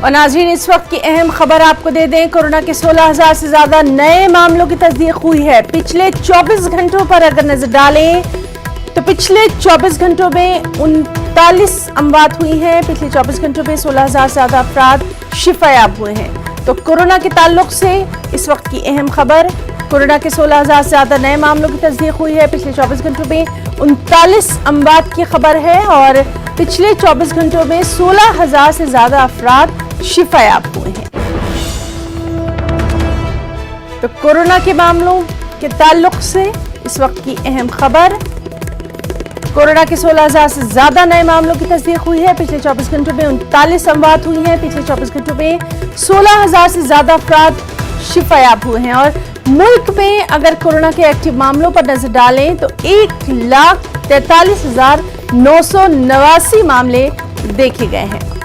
اور ناظرین اس وقت کی اہم خبر آپ کو دے دیں، کورونا کے 16,000 سے زیادہ نئے معاملوں کی تصدیق ہوئی ہے۔ پچھلے 24 گھنٹوں پر اگر نظر ڈالیں تو پچھلے 24 گھنٹوں میں 39 اموات ہوئی ہیں۔ پچھلے 24 گھنٹوں میں 16,000 سے زیادہ افراد شفا یاب ہوئے ہیں۔ تو کورونا کے تعلق سے اس وقت کی اہم خبر، کورونا کے 16,000 سے زیادہ نئے معاملوں کی تصدیق ہوئی ہے۔ پچھلے 24 گھنٹوں میں 39 اموات کی خبر ہے اور پچھلے 24 گھنٹوں میں 16,000 سے زیادہ افراد شفا یاب ہوئے ہیں۔ تو کورونا کے معاملوں کے تعلق سے اس وقت کی اہم خبر، کورونا کے 16,000 سے زیادہ نئے معاملوں کی تصدیق ہوئی ہے۔ پچھلے 24 گھنٹوں میں 39 اموات ہوئی ہیں۔ پچھلے 24 گھنٹوں میں 16,000 سے زیادہ افراد شفا یاب ہوئے ہیں۔ اور ملک میں اگر کورونا کے ایکٹیو معاملوں پر نظر ڈالیں تو 1,43,989 معاملے دیکھے گئے ہیں۔